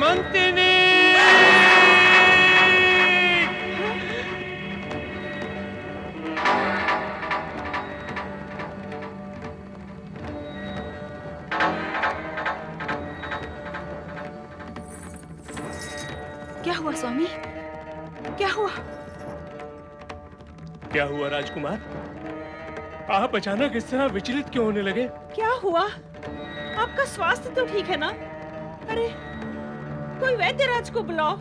सीमंतिनी! क्या हुआ स्वामी? क्या हुआ? क्या हुआ राजकुमार? आप अचानक इस तरह विचलित क्यों होने लगे? क्या हुआ? आपका स्वास्थ्य तो ठीक है ना? अरे कोई वैद्य राज को बुलाओ।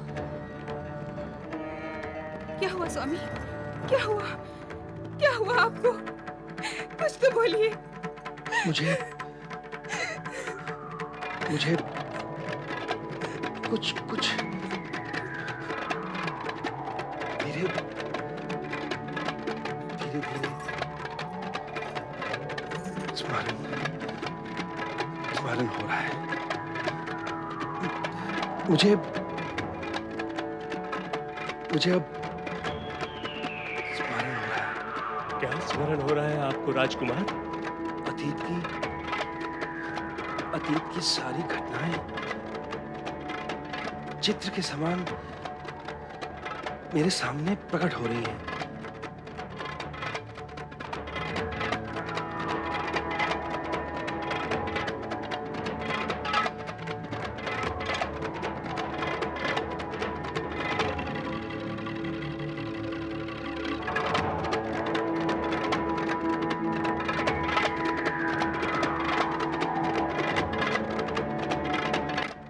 क्या हुआ स्वामी? क्या हुआ? क्या हुआ आपको? कुछ तो बोलिए। मुझे कुछ धीरे धीरे स्मरण हो रहा है। मुझे अब स्मरण हो रहा है। क्या स्मरण हो रहा है आपको राजकुमार? अतीत की सारी घटनाएं चित्र के समान मेरे सामने प्रकट हो रही हैं।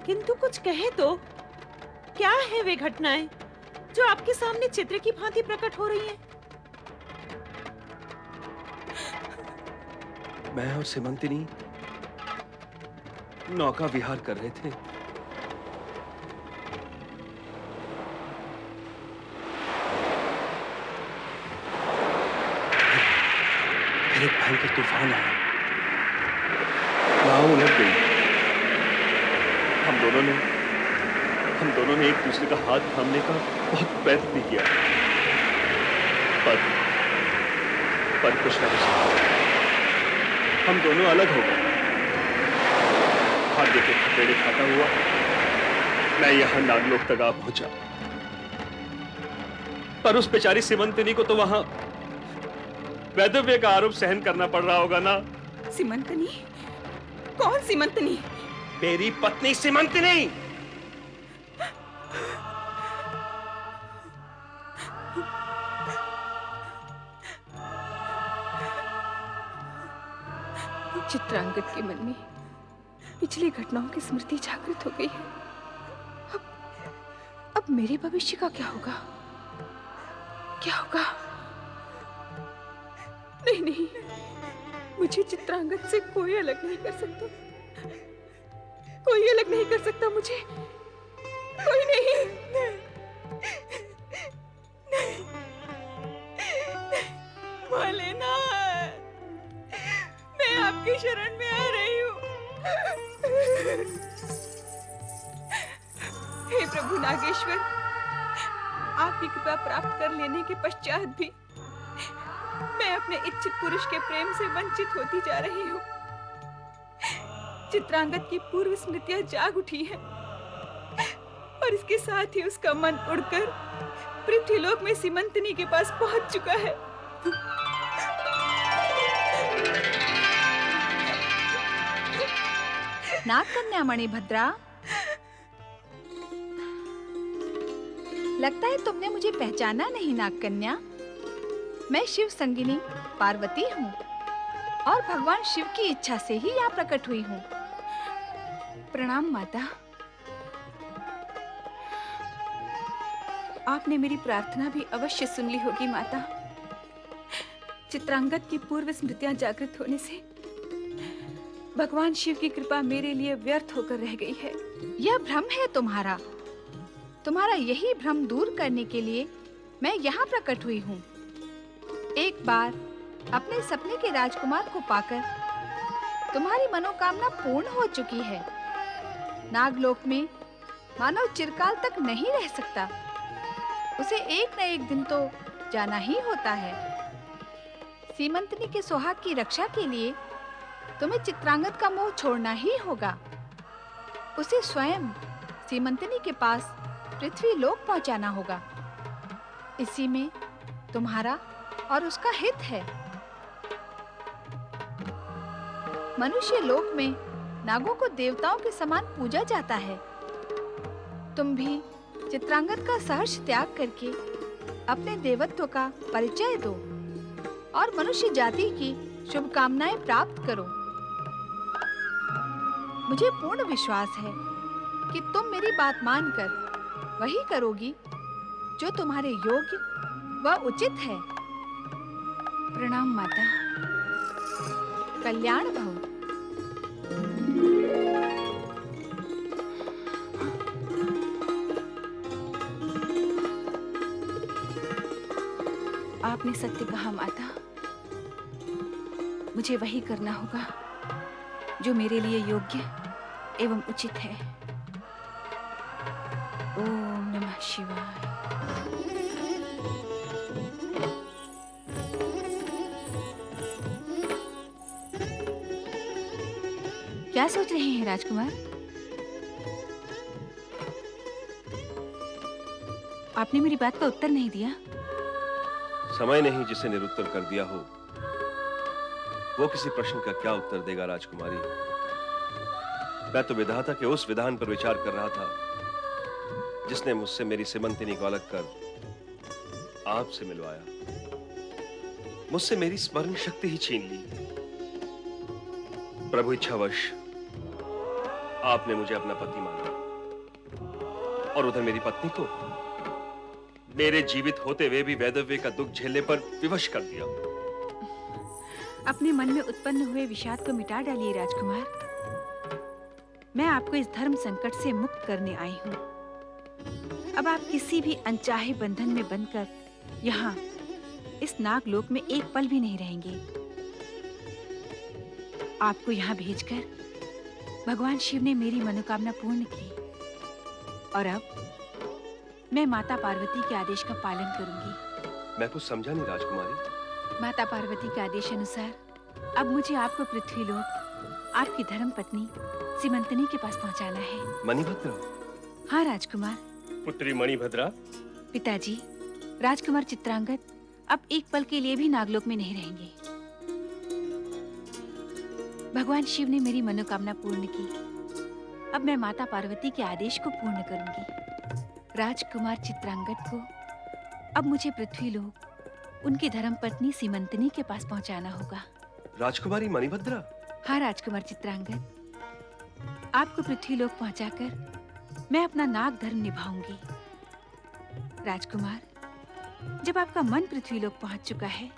किंतु कुछ कहे तो, क्या है वे घटनाएं जो आपके सामने चित्र की भांति प्रकट हो रही हैं? मैं और सीमंतिनी नौका विहार कर रहे थे। फिर एक भयंकर तूफान आया, नाव उलट गई। हम दोनों ने एक दूसरे का हाथ थामने का बहुत प्रयत्न भी किया, पर कुछ न कुछ हम दोनों अलग हो गए। भाग्य के खतरे खाता हुआ मैं यहां नागलोक तक आ पहुंचा, पर उस बेचारी सीमंतिनी को तो वहां वैधव्य का आरोप सहन करना पड़ रहा होगा ना? सीमंतिनी? कौन सीमंतिनी? मेरी पत्नी सीमंतिनी। चित्रांगद के मन में पिछली घटनाओं की स्मृति जागृत हो गई है। अब मेरे भविष्य का क्या होगा? क्या होगा? नहीं, मुझे चित्रांगद से कोई अलग नहीं कर सकता। कोई अलग नहीं कर सकता मुझे। कोई नहीं। भोलेनाथ, मैं आपकी शरण में आ रही हूँ। हे प्रभु नागेश्वर, आपकी कृपा प्राप्त कर लेने के पश्चात भी मैं अपने इच्छित पुरुष के प्रेम से वंचित होती जा रही हूँ। चित्रांगद की पूर्व स्मृतियां जाग उठी हैं और इसके साथ ही उसका मन उड़कर पृथ्वीलोक में सीमंतिनी के पास पहुंच चुका है। नागकन्या मणिभद्रा, लगता है तुमने मुझे पहचाना नहीं। नागकन्या, मैं शिव संगिनी पार्वती हूँ और भगवान शिव की इच्छा से ही यहाँ प्रकट हुई हूँ। प्रणाम माता। आपने मेरी प्रार्थना भी अवश्य सुन ली होगी माता। चित्रांगद की पूर्व स्मृतियां जागृत होने से भगवान शिव की कृपा मेरे लिए व्यर्थ होकर रह गई है। यह भ्रम है तुम्हारा। तुम्हारा यही भ्रम दूर करने के लिए मैं यहाँ प्रकट हुई हूँ। एक बार अपने सपने के राजकुमार को पाकर तुम्हारी मनोकामना पूर्ण हो चुकी है। नागलोक में मानव चिरकाल तक नहीं रह सकता, उसे एक न एक दिन तो जाना ही होता है। सीमंतिनी के सुहाग की रक्षा के लिए तुम्हें चित्रांगद का मोह छोड़ना ही होगा। उसे स्वयं सीमंतनी के पास पृथ्वी लोक पहुंचाना होगा। इसी में तुम्हारा और उसका हित है। मनुष्य लोक में नागों को देवताओं के समान पूजा जाता है। तुम भी चित्रांगद का सहर्ष त्याग करके अपने देवत्व का परिचय दो और मनुष्य जाति की शुभकामनाएं प्राप्त करो। मुझे पूर्ण विश्वास है कि तुम मेरी बात मानकर वही करोगी जो तुम्हारे योग्य व उचित है। प्रणाम माता। कल्याण भव। आपने सत्य कहा माता। मुझे वही करना होगा जो मेरे लिए योग्य एवं उचित है। ओम नमः शिवाय। क्या सोच रहे हैं राजकुमार? आपने मेरी बात का उत्तर नहीं दिया। समय नहीं जिसे निरुत्तर कर दिया हो, वो किसी प्रश्न का क्या उत्तर देगा राजकुमारी। मैं तो विधाता के उस विधान पर विचार कर रहा था जिसने मुझसे मेरी सीमंतिनी को अलग कर आपसे मिलवाया, मुझसे मेरी स्मरण शक्ति ही छीन ली। प्रभु इच्छावश आपने मुझे अपना पति माना और उधर मेरी पत्नी को मेरे जीवित होते हुए भी वैधव्य का दुख झेलने पर विवश कर दिया। अपने मन में उत्पन्न हुए विषाद को मिटा डालिए राजकुमार। मैं आपको इस धर्म संकट से मुक्त करने आई हूँ। अब आप किसी भी अनचाहे बंधन में बंधकर यहाँ इस नागलोक में एक पल भी नहीं रहेंगे। आपको यहाँ भेजकर भगवान शिव ने मेरी मनोकामना पूर्ण की और अब मैं माता पार्वती के आदेश का पालन करूंगी। मैं कुछ समझा नहीं राजकुमारी। माता पार्वती के आदेश अनुसार अब मुझे आपको पृथ्वीलोक आपकी धर्म पत्नी सीमंतनी के पास पहुंचाना है। मणिभद्रा। हाँ राजकुमार। पुत्री मणिभद्रा। पिताजी, राजकुमार चित्रांगद अब एक पल के लिए भी नागलोक में नहीं रहेंगे। भगवान शिव ने मेरी मनोकामना पूर्ण की। अब मैं माता पार्वती के आदेश को पूर्ण करूंगी। राजकुमार चित्रांगद को अब मुझे पृथ्वीलोक उनकी धर्मपत्नी सीमंतनी के पास पहुंचाना होगा। राजकुमारी मणिभद्रा। हाँ राजकुमार चित्रांगद, आपको पृथ्वीलोक पहुंचाकर मैं अपना नाग धर्म निभाऊंगी। राजकुमार, जब आपका मन पृथ्वीलोक पहुंच चुका है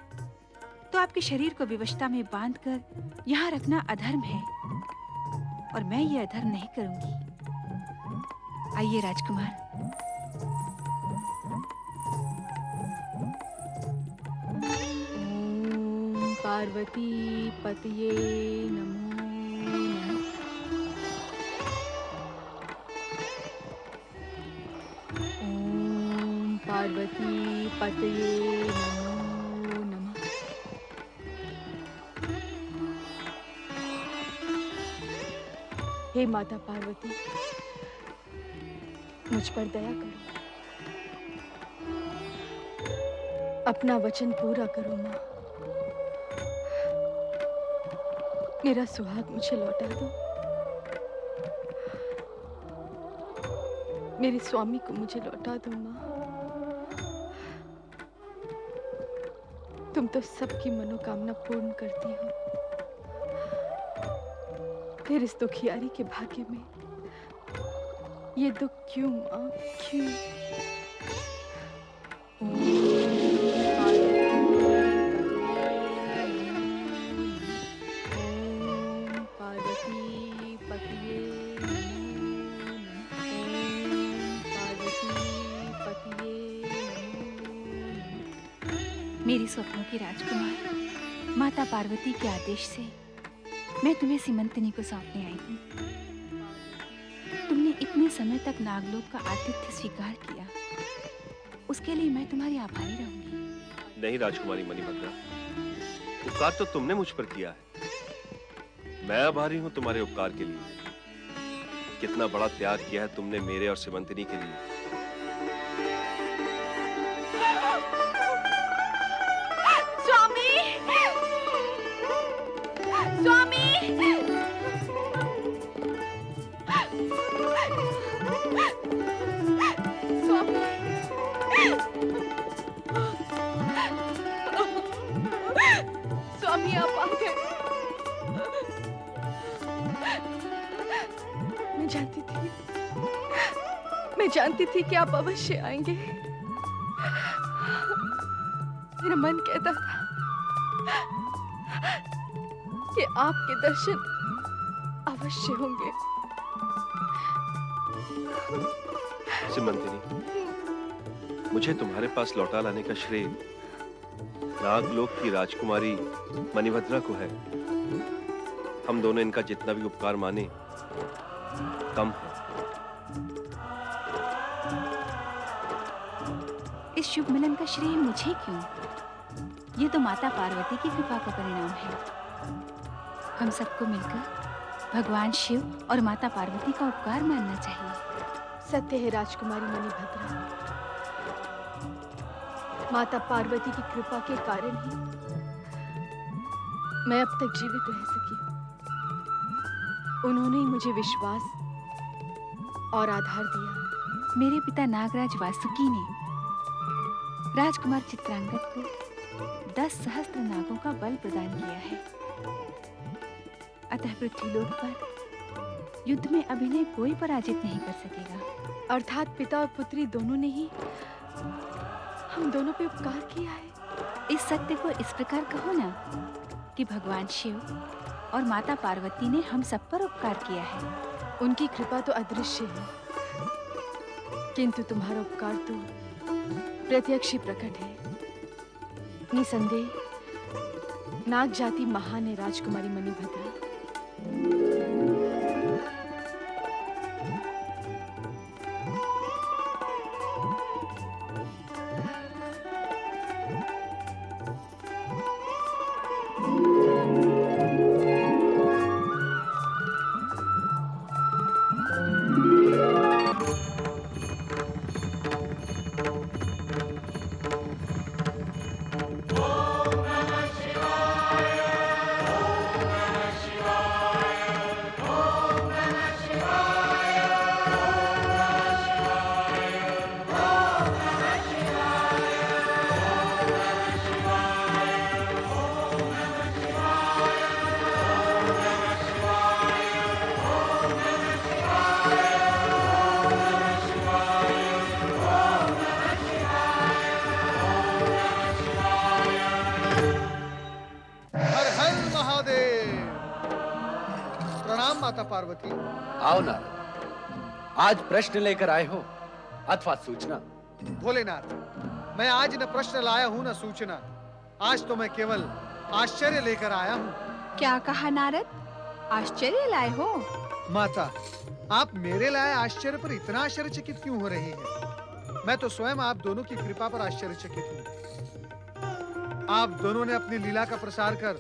तो आपके शरीर को विवशता में बांधकर यहाँ रखना अधर्म है और मैं ये अधर्म नहीं करूंगी। आइए राजकुमार। ओम पार्वती पतये नमो नमः। ओम पार्वती पतये नमो नमः। हे माता पार्वती, मुझ पर दया करो। अपना वचन पूरा करो माँ। मेरा सुहाग मुझे लौटा दो। मेरे स्वामी को मुझे लौटा दो माँ। तुम तो सबकी मनोकामना पूर्ण करती हो, फिर इस दुखियारी के भाग्य में ये दुख क्यों माँ, क्यों? ओम पार्वती पतिये नमो नमः। ओम पार्वती पतिये नमो नमः। मेरी स्वप्नों की राजकुमार, माता पार्वती के आदेश से मैं तुम्हें सीमंतनी को सौंपने आई हूँ। तुमने इतने समय तक नागलोक का आतिथ्य स्वीकार किया, उसके लिए मैं तुम्हारी आभारी रहूंगी। नहीं राजकुमारी मणिभद्रा, उपकार तो तुमने मुझ पर किया है। मैं आभारी हूं तुम्हारे उपकार के लिए। कितना बड़ा त्याग किया है तुमने मेरे और सीमंतिनी के लिए। स्वामी, स्वामी, स्वामी आप आ गए। मैं जानती थी कि आप अवश्य आएंगे। मेरा मन कहता था कि आपके दर्शन अवश्य होंगे। सीमंतिनी, मुझे तुम्हारे पास लौटा लाने का श्रेय नागलोक की राजकुमारी मणिभद्रा को है। हम दोनों इनका जितना भी उपकार माने कम है। इस शुभ मिलन का श्रेय मुझे क्यों? ये तो माता पार्वती की कृपा का परिणाम है। हम सबको मिलकर भगवान शिव और माता पार्वती का उपकार मानना चाहिए। सत्य है राजकुमारी मणिभद्रा, माता पार्वती की कृपा के कारण ही मैं अब तक जीवित रह सकी। उन्होंने ही मुझे विश्वास और आधार दिया। मेरे पिता नागराज वासुकी ने राजकुमार चित्रांगद को 10 सहस्त्र नागों का बल प्रदान किया है। अतः पृथ्वीलोक पर युद्ध में अभिनय कोई पराजित नहीं कर सकेगा। अर्थात पिता और पुत्री दोनों ने ही हम दोनों पे उपकार किया है। इस सत्य को इस प्रकार कहो ना कि भगवान शिव और माता पार्वती ने हम सब पर उपकार किया है। उनकी कृपा तो अदृश्य है, किंतु तुम्हारा उपकार तो प्रत्यक्ष ही प्रकट है। निसंदेह नाग जाति महान है राजकुमारी मणिभद्रा। माता पार्वती। आओ नारद, आज प्रश्न लेकर आए हो अथवा सूचना? भोलेनाथ, मैं आज न प्रश्न लाया हूँ न सूचना। आज तो मैं केवल आश्चर्य लेकर आया हूँ। क्या कहा नारद? आश्चर्य लाए हो? माता, आप मेरे लाए आश्चर्य पर इतना आश्चर्यचकित क्यों हो रही है? मैं तो स्वयं आप दोनों की कृपा पर आश्चर्यचकित हूँ। आप दोनों ने अपनी लीला का प्रसार कर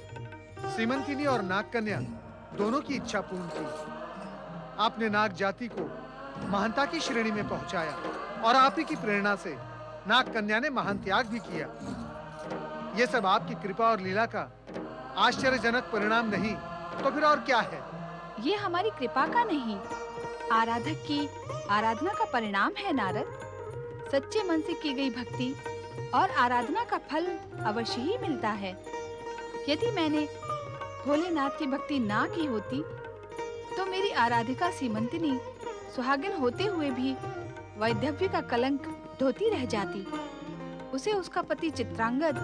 सीमंतिनी और नागकन्या दोनों की इच्छा पूर्ण की। आपने नाग जाति को महानता की श्रेणी में पहुंचाया और आप ही की प्रेरणा से नागकन्या ने महान त्याग भी किया। ये सब आपकी कृपा और लीला का आश्चर्यजनक परिणाम नहीं तो फिर और क्या है? ये हमारी कृपा का नहीं, आराधक की आराधना का परिणाम है नारद। सच्चे मन से की गई भक्ति और आराधना का फल अवश्य ही मिलता है। यदि मैंने भोलेनाथ की भक्ति ना की होती तो मेरी आराधिका सीमंतिनी सुहागिन होते हुए भी वैधव्य का कलंक ढोती रह जाती। उसे उसका पति चित्रांगद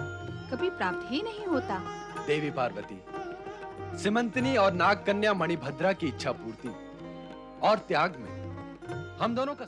कभी प्राप्त ही नहीं होता। देवी पार्वती, सीमंतिनी और नागकन्या मणिभद्रा की इच्छा पूर्ति और त्याग में हम दोनों का